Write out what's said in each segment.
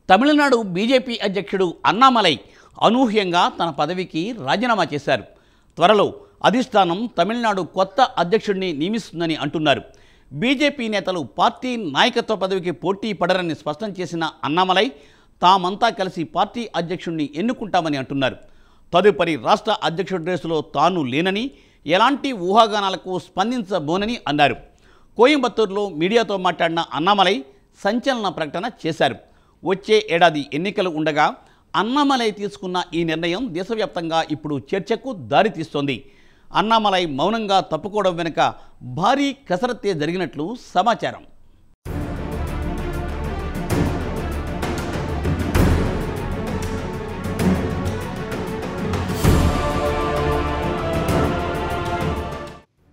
Tamil Nadu BJP అధ్యక్షుడు అన్నామలై అనూహ్యంగా తన పదవికి రాజీనామా చేశారు. త్వరలో అధిష్టానం తమిళనాడు కొత్త అధ్యక్షుడిని నియమిస్తుందని అంటున్నారు. బీజేపీ నేతలు పార్టీ నాయకత్వ పదవికి పోటీ పడరని స్పష్టం చేసిన అన్నామలై తామంతా కలిసి పార్టీ అధ్యక్షుడిని ఎన్నుకుంటామని అంటున్నారు. తదుపరి రాష్ట్ర అధ్యక్షుడి రేసులో తాను లేనని, ఎలాంటి ఊహాగానాలకు స్పందించబోనని అన్నారు. కోయంబత్తూరులో మీడియాతో మాట్లాడిన అన్నామలై సంచలన ప్రకటన చేశారు. వచ్చే ఏడాది ఎన్నికలు ఉండగా అన్నామలై తీసుకున్న ఈ నిర్ణయం దేశవ్యాప్తంగా ఇప్పుడు చర్చకు దారితీస్తోంది. అన్నామలై మౌనంగా తప్పుకోవడం వెనుక భారీ కసరత్తే జరిగినట్లు సమాచారం.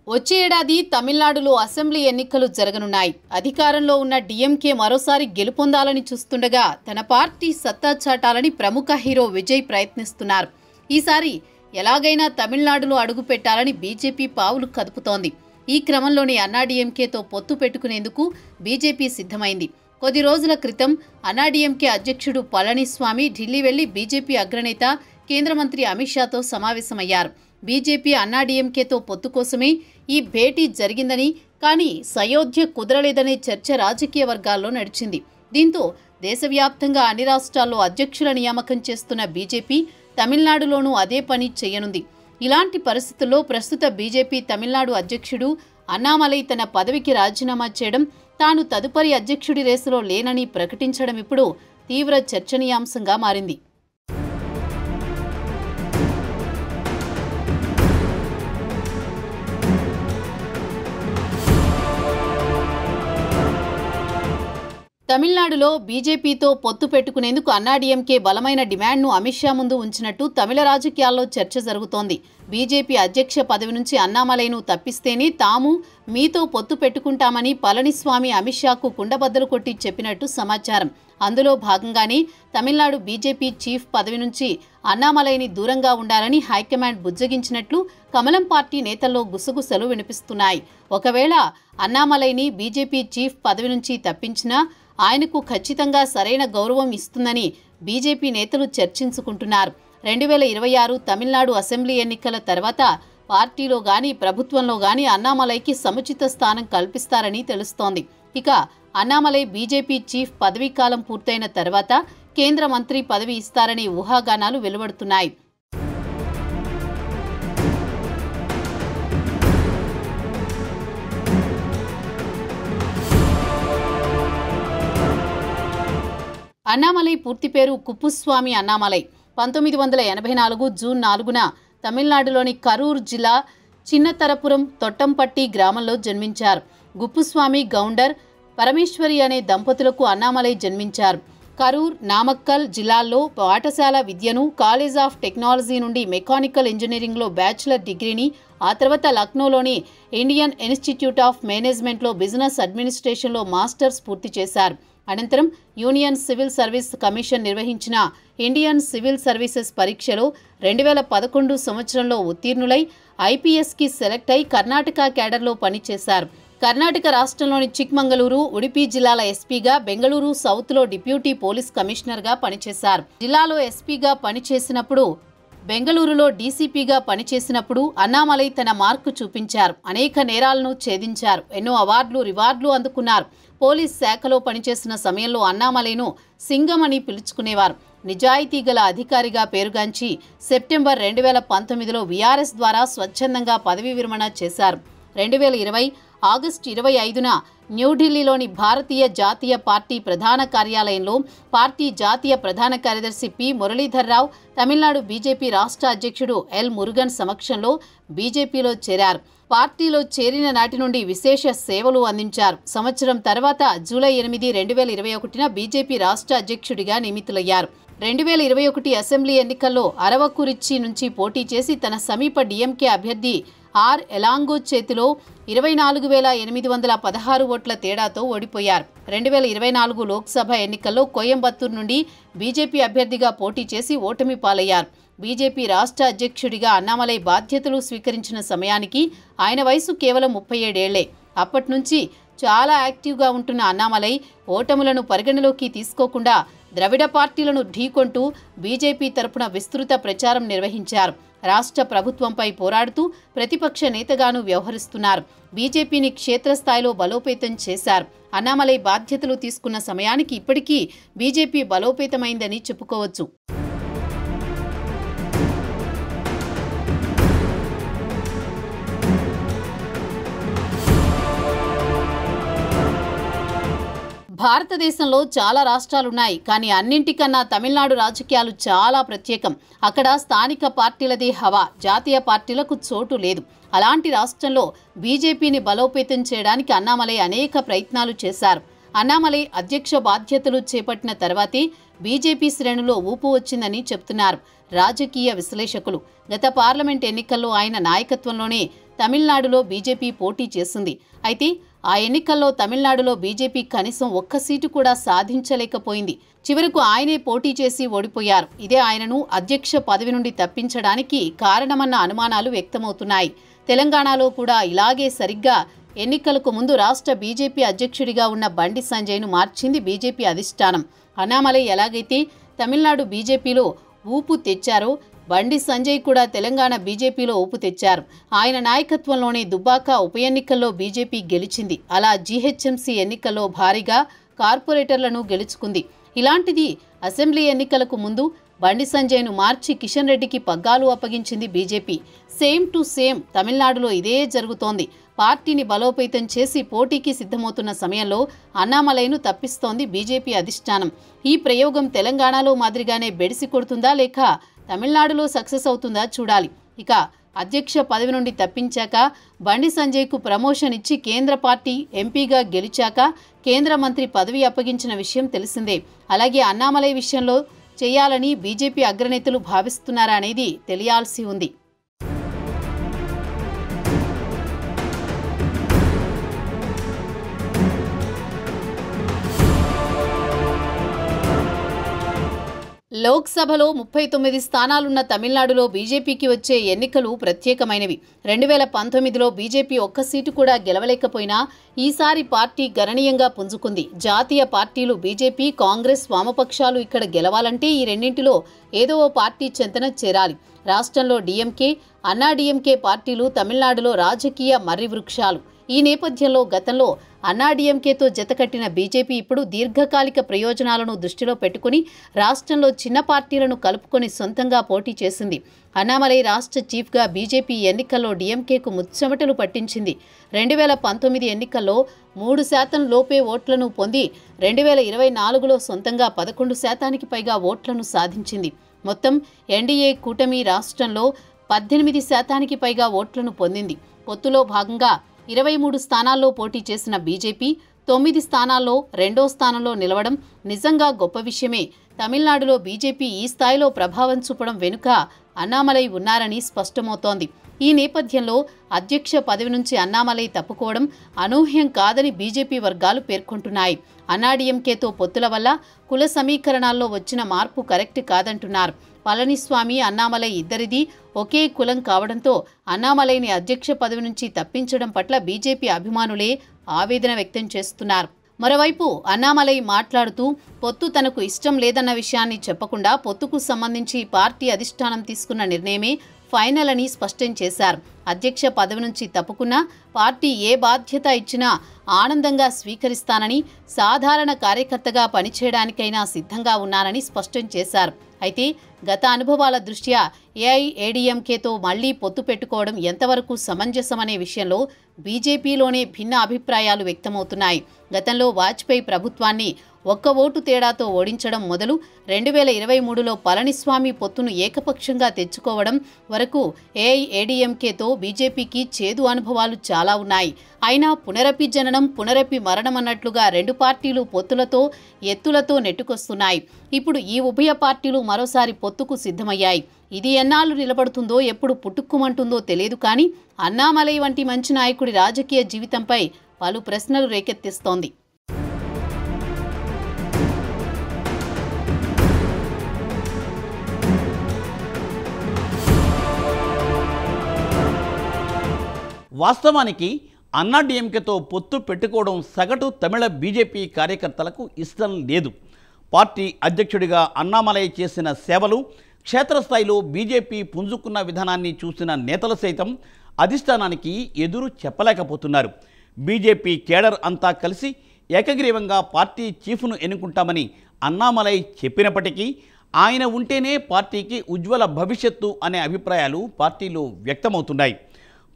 వచ్చే ఏడాది తమిళనాడులో అసెంబ్లీ ఎన్నికలు జరగనున్నాయి. అధికారంలో ఉన్న డీఎంకే మరోసారి గెలుపొందాలని చూస్తుండగా తన పార్టీ సత్తా చాటాలని ప్రముఖ హీరో విజయ్ ప్రయత్నిస్తున్నారు. ఈసారి ఎలాగైనా తమిళనాడులో అడుగుపెట్టాలని బీజేపీ పావులు కదుపుతోంది. ఈ క్రమంలోనే అన్నాడీఎంకేతో పొత్తు పెట్టుకునేందుకు బీజేపీ సిద్ధమైంది. కొద్ది రోజుల క్రితం అన్నాడీఎంకే అధ్యక్షుడు పళనిస్వామి ఢిల్లీ వెళ్లి బీజేపీ అగ్రనేత కేంద్ర మంత్రి అమిత్ షాతో సమావేశమయ్యారు. బీజేపీ అన్నాడీఎంకేతో పొత్తు కోసమే ఈ భేటీ జరిగిందని, కానీ సయోధ్య కుదరలేదనే చర్చ రాజకీయ వర్గాల్లో నడిచింది. దీంతో దేశవ్యాప్తంగా అన్ని రాష్ట్రాల్లో అధ్యక్షుల నియామకం చేస్తున్న బీజేపీ తమిళనాడులోనూ అదే పని చేయనుంది. ఇలాంటి పరిస్థితుల్లో ప్రస్తుత బీజేపీ తమిళనాడు అధ్యక్షుడు అన్నామలై తన పదవికి రాజీనామా చేయడం, తాను తదుపరి అధ్యక్షుడి రేసులో లేనని ప్రకటించడం ఇప్పుడు తీవ్ర చర్చనీయాంశంగా మారింది. తమిళనాడులో బీజేపీతో పొత్తు పెట్టుకునేందుకు అన్నాడీఎంకే బలమైన డిమాండ్ను అమిత్ షా ముందు ఉంచినట్టు తమిళ రాజకీయాల్లో చర్చ జరుగుతోంది. బీజేపీ అధ్యక్ష పదవి నుంచి అన్నామలైను తప్పిస్తేనే తాము మీతో పొత్తు పెట్టుకుంటామని పళనిస్వామి అమిత్ షాకు కుండబద్దలు కొట్టి చెప్పినట్టు సమాచారం. అందులో భాగంగానే తమిళనాడు బీజేపీ చీఫ్ పదవి నుంచి అన్నామలైని దూరంగా ఉండాలని హైకమాండ్ బుజ్జగించినట్లు కమలం పార్టీ నేతల్లో గుసగుసలు వినిపిస్తున్నాయి. ఒకవేళ అన్నామలైని బీజేపీ చీఫ్ పదవి నుంచి తప్పించినా ఆయనకు ఖచ్చితంగా సరైన గౌరవం ఇస్తుందని బీజేపీ నేతలు చర్చించుకుంటున్నారు. 2026 తమిళనాడు అసెంబ్లీ ఎన్నికల తర్వాత పార్టీలో గాని ప్రభుత్వంలో గాని అన్నామలైకి సముచిత స్థానం కల్పిస్తారని తెలుస్తోంది. ఇక అన్నామలై బీజేపీ చీఫ్ పదవీ కాలం పూర్తయిన తర్వాత కేంద్ర మంత్రి పదవి ఇస్తారనే ఊహాగానాలు వెలువడుతున్నాయి. అన్నామలై పూర్తి పేరు కుప్పుస్వామి అన్నామలై. 1984 జూన్ 4న తమిళనాడులోని కరూర్ జిల్లా చిన్నతరపురం తొట్టంపట్టి గ్రామంలో జన్మించారు. గుప్పుస్వామి గౌండర్ పరమేశ్వరి అనే దంపతులకు అన్నామలై జన్మించారు. కరూర్, నామక్కల్ జిల్లాల్లో పాఠశాల విద్యను, కాలేజ్ ఆఫ్ టెక్నాలజీ నుండి మెకానికల్ ఇంజనీరింగ్లో బ్యాచిలర్ డిగ్రీని, ఆ తర్వాత లక్నోలోని ఇండియన్ ఇన్స్టిట్యూట్ ఆఫ్ మేనేజ్మెంట్లో బిజినెస్ అడ్మినిస్ట్రేషన్లో మాస్టర్స్ పూర్తి చేశారు. అనంతరం యూనియన్ సివిల్ సర్వీస్ కమిషన్ నిర్వహించిన ఇండియన్ సివిల్ సర్వీసెస్ పరీక్షలో 2011 సంవత్సరంలో ఉత్తీర్ణులై ఐపీఎస్కి సెలెక్ట్ అయి కర్ణాటక క్యాడర్లో పనిచేశారు. కర్ణాటక రాష్ట్రంలోని చిక్మంగళూరు, ఉడిపి జిల్లాల ఎస్పీగా, బెంగళూరు సౌత్లో డిప్యూటీ పోలీస్ కమిషనర్గా పనిచేశారు. జిల్లాలో ఎస్పీగా పనిచేసినప్పుడు, బెంగళూరులో డీసీపీగా పనిచేసినప్పుడు అన్నామలై తన మార్కు చూపించారు. అనేక నేరాలను ఛేదించారు. ఎన్నో అవార్డులు, రివార్డులు అందుకున్నారు. పోలీస్ శాఖలో పనిచేసిన సమయంలో అన్నామలైను సింగం అని పిలుచుకునేవారు. నిజాయితీ గల అధికారిగా పేరుగాంచి సెప్టెంబర్ 2019లో వీఆర్ఎస్ ద్వారా స్వచ్ఛందంగా పదవీ విరమణ చేశారు. 2020 ఆగస్టు 25న న్యూఢిల్లీలోని భారతీయ జాతీయ పార్టీ ప్రధాన కార్యాలయంలో పార్టీ జాతీయ ప్రధాన కార్యదర్శి పి మురళీధర్రావు, తమిళనాడు బీజేపీ రాష్ట్ర అధ్యక్షుడు ఎల్ మురుగన్ సమక్షంలో బీజేపీలో చేరారు. పార్టీలో చేరిన నాటి నుండి విశేష సేవలు అందించారు. సంవత్సరం తర్వాత జూలై 8, 2021న బీజేపీ రాష్ట్ర అధ్యక్షుడిగా నియమితులయ్యారు. 2021 అసెంబ్లీ ఎన్నికల్లో అరవకురిచ్చి నుంచి పోటీ చేసి తన సమీప డీఎంకే అభ్యర్థి ఆర్ ఎలాంగో చేతిలో 24,816 ఓట్ల తేడాతో ఓడిపోయారు. 2024 లోక్సభ ఎన్నికల్లో కోయంబత్తూరు నుండి బీజేపీ అభ్యర్థిగా పోటీ చేసి ఓటమి పాలయ్యారు. బీజేపీ రాష్ట్ర అధ్యక్షుడిగా అన్నామలై బాధ్యతలు స్వీకరించిన సమయానికి ఆయన వయసు కేవలం 37 ఏళ్లే. అప్పటి నుంచి చాలా యాక్టివ్గా ఉంటున్న అన్నామలై ఓటములను పరిగణలోకి తీసుకోకుండా ద్రవిడ పార్టీలను ఢీకొంటూ బీజేపీ తరపున విస్తృత ప్రచారం నిర్వహించారు. రాష్ట్ర ప్రభుత్వంపై పోరాడుతూ ప్రతిపక్ష నేతగాను వ్యవహరిస్తున్నారు. బీజేపీని క్షేత్రస్థాయిలో బలోపేతం చేశారు. అన్నామలై బాధ్యతలు తీసుకున్న సమయానికి ఇప్పటికీ బీజేపీ బలోపేతమైందని చెప్పుకోవచ్చు. భారతదేశంలో చాలా రాష్ట్రాలున్నాయి, కానీ అన్నింటికన్నా తమిళనాడు రాజకీయాలు చాలా ప్రత్యేకం. అక్కడ స్థానిక పార్టీలదే హవా, జాతీయ పార్టీలకు చోటు లేదు. అలాంటి రాష్ట్రంలో బీజేపీని బలోపేతం చేయడానికి అన్నామలై అనేక ప్రయత్నాలు చేశారు. అన్నామలై అధ్యక్ష బాధ్యతలు చేపట్టిన తర్వాతే బీజేపీ శ్రేణులో ఊపు వచ్చిందని చెబుతున్నారు రాజకీయ విశ్లేషకులు. గత పార్లమెంట్ ఎన్నికల్లో ఆయన నాయకత్వంలోనే తమిళనాడులో బీజేపీ పోటీ చేసింది. అయితే ఆ ఎన్నికల్లో తమిళనాడులో బీజేపీ కనీసం ఒక్క సీటు కూడా సాధించలేకపోయింది. చివరకు ఆయనే పోటీ చేసి ఓడిపోయారు. ఇదే ఆయనను అధ్యక్ష పదవి నుండి తప్పించడానికి కారణమన్న అనుమానాలు వ్యక్తమవుతున్నాయి. తెలంగాణలో కూడా ఇలాగే సరిగ్గా ఎన్నికలకు ముందు రాష్ట్ర బీజేపీ అధ్యక్షుడిగా ఉన్న బండి సంజయ్ను మార్చింది బీజేపీ అధిష్టానం. అన్నామలై ఎలాగైతే తమిళనాడు బీజేపీలో ఊపు తెచ్చారో బండి సంజయ్ కూడా తెలంగాణ బీజేపీలో ఊపు తెచ్చారు. ఆయన నాయకత్వంలోనే దుబ్బాక ఉప ఎన్నికల్లో బీజేపీ గెలిచింది. అలా జీహెచ్ఎంసీ ఎన్నికల్లో భారీగా కార్పొరేటర్లను గెలుచుకుంది. ఇలాంటిది అసెంబ్లీ ఎన్నికలకు ముందు బండి సంజయ్ను మార్చి కిషన్ రెడ్డికి పగ్గాలు అప్పగించింది బీజేపీ. సేమ్ టు సేమ్ తమిళనాడులో ఇదే జరుగుతోంది. పార్టీని బలోపేతం చేసి పోటీకి సిద్ధమవుతున్న సమయంలో అన్నామలైను తప్పిస్తోంది బీజేపీ అధిష్టానం. ఈ ప్రయోగం తెలంగాణలో మాదిరిగానే బెడిసి కొడుతుందా లేక తమిళనాడులో సక్సెస్ అవుతుందా చూడాలి. ఇక అధ్యక్ష పదవి నుండి తప్పించాక బండి సంజయ్కు ప్రమోషన్ ఇచ్చి కేంద్ర పార్టీ ఎంపీగా గెలిచాక కేంద్ర మంత్రి పదవి అప్పగించిన విషయం తెలిసిందే. అలాగే అన్నామలై విషయంలో చేయాలని బీజేపీ అగ్రనేతలు భావిస్తున్నారా అనేది తెలియాల్సి ఉంది. లోక్సభలో 39 స్థానాలున్న తమిళనాడులో బీజేపీకి వచ్చే ఎన్నికలు ప్రత్యేకమైనవి. 2019లో బీజేపీ ఒక్క సీటు కూడా గెలవలేకపోయినా ఈసారి పార్టీ గణనీయంగా పుంజుకుంది. జాతీయ పార్టీలు బీజేపీ, కాంగ్రెస్, వామపక్షాలు ఇక్కడ గెలవాలంటే ఈ రెండింటిలో ఏదో ఓ పార్టీ చెంతన చేరాలి. రాష్ట్రంలో డీఎంకే, అన్నా డీఎంకే పార్టీలు తమిళనాడులో రాజకీయ మర్రి వృక్షాలు. ఈ నేపథ్యంలో గతంలో అన్నాడీఎంకేతో జతకట్టిన బీజేపీ ఇప్పుడు దీర్ఘకాలిక ప్రయోజనాలను దృష్టిలో పెట్టుకుని రాష్ట్రంలో చిన్న పార్టీలను కలుపుకొని సొంతంగా పోటీ చేసింది. అన్నామలై రాష్ట్ర చీఫ్గా బీజేపీ ఎన్నికల్లో డీఎంకేకు ముచ్చెమటలు పట్టించింది. 2019 ఎన్నికల్లో 3% లోపే ఓట్లను పొంది 2024లో సొంతంగా 11%కి పైగా ఓట్లను సాధించింది. మొత్తం ఎన్డీఏ కూటమి రాష్ట్రంలో 18%కి పైగా ఓట్లను పొందింది. పొత్తులో భాగంగా 23 స్థానాల్లో పోటీ చేసిన బీజేపీ 9 స్థానాల్లో రెండో స్థానంలో నిలవడం నిజంగా గొప్ప విషయమే. తమిళనాడులో బీజేపీ ఈ స్థాయిలో ప్రభావం చూపడం వెనుక అన్నామలై ఉన్నారని స్పష్టమవుతోంది. ఈ నేపథ్యంలో అధ్యక్ష పదవి నుంచి అన్నామలై తప్పుకోవడం అనూహ్యం కాదని బీజేపీ వర్గాలు పేర్కొంటున్నాయి. అన్నాడీఎంకేతో పొత్తుల వల్ల కుల సమీకరణాల్లో వచ్చిన మార్పు కరెక్ట్ కాదంటున్నారు. పళనిస్వామి, అన్నామలై ఇద్దరిది ఒకే కులం కావడంతో అన్నామలైని అధ్యక్ష పదవి నుంచి తప్పించడం పట్ల బీజేపీ అభిమానులే ఆవేదన వ్యక్తం చేస్తున్నారు. మరోవైపు అన్నామలై మాట్లాడుతూ పొత్తు తనకు ఇష్టం లేదన్న విషయాన్ని చెప్పకుండా పొత్తుకు సంబంధించి పార్టీ అధిష్టానం తీసుకున్న నిర్ణయమే ఫైనల్ అని స్పష్టం చేశారు. అధ్యక్ష పదవి నుంచి తప్పుకున్నా పార్టీ ఏ బాధ్యత ఇచ్చినా ఆనందంగా స్వీకరిస్తానని, సాధారణ కార్యకర్తగా పనిచేయడానికైనా సిద్ధంగా ఉన్నానని స్పష్టం చేశారు. అయితే గత అనుభవాల దృష్ట్యా ఏఐఏడీఎంకేతో మళ్లీ పొత్తు పెట్టుకోవడం ఎంతవరకు సమంజసమనే విషయంలో బీజేపీలోనే భిన్న అభిప్రాయాలు వ్యక్తమవుతున్నాయి. గతంలో వాజ్పేయి ప్రభుత్వాన్ని ఒక్క ఓటు తేడాతో ఓడించడం మొదలు 2023లో పళనిస్వామి పొత్తును ఏకపక్షంగా తెచ్చుకోవడం వరకు ఏఐఏడీఎంకేతో బీజేపీకి చేదు అనుభవాలు చాలా ఉన్నాయి. అయినా పునరపి జననం పునరపి మరణం అన్నట్లుగా రెండు పార్టీలు పొత్తులతో ఎత్తులతో నెట్టుకొస్తున్నాయి. ఇప్పుడు ఈ ఉభయ పార్టీలు మరోసారి పొత్తుకు సిద్ధమయ్యాయి. ఇది ఎన్నాళ్ళు నిలబడుతుందో, ఎప్పుడు పుట్టుక్కుమంటుందో తెలియదు. కానీ అన్నామలై వంటి మంచి నాయకుడి రాజకీయ జీవితంపై పలు ప్రశ్నలు రేకెత్తిస్తోంది. వాస్తవానికి అన్నాడీఎంకేతో పొత్తు పెట్టుకోవడం సగటు తమిళ బీజేపీ కార్యకర్తలకు ఇష్టం లేదు. పార్టీ అధ్యక్షుడిగా అన్నామలై చేసిన సేవలు, క్షేత్రస్థాయిలో బీజేపీ పుంజుకున్న విధానాన్ని చూసిన నేతలు సైతం అధిష్టానానికి ఎదురు చెప్పలేకపోతున్నారు. బీజేపీ కేడర్ అంతా కలిసి ఏకగ్రీవంగా పార్టీ చీఫ్ను ఎన్నుకుంటామని అన్నామలై చెప్పినప్పటికీ ఆయన ఉంటేనే పార్టీకి ఉజ్వల భవిష్యత్తు అనే అభిప్రాయాలు పార్టీలో వ్యక్తమవుతున్నాయి.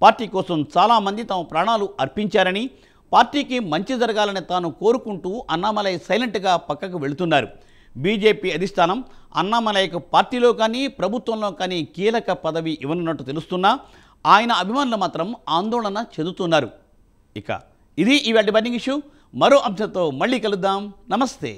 పార్టీ కోసం చాలామంది తమ ప్రాణాలు అర్పించారని, పార్టీకి మంచి జరగాలని తాను కోరుకుంటూ అన్నామలై సైలెంట్గా పక్కకు వెళుతున్నారు. బీజేపీ అధిష్టానం అన్నామలైకు పార్టీలో కానీ ప్రభుత్వంలో కానీ కీలక పదవి ఇవ్వనున్నట్టు తెలుస్తున్నా ఆయన అభిమానులు మాత్రం ఆందోళన చెందుతున్నారు. ఇక ఇది ఇవాళ బర్నింగ్ ఇష్యూ. మరో అంశంతో మళ్ళీ కలుద్దాం. నమస్తే.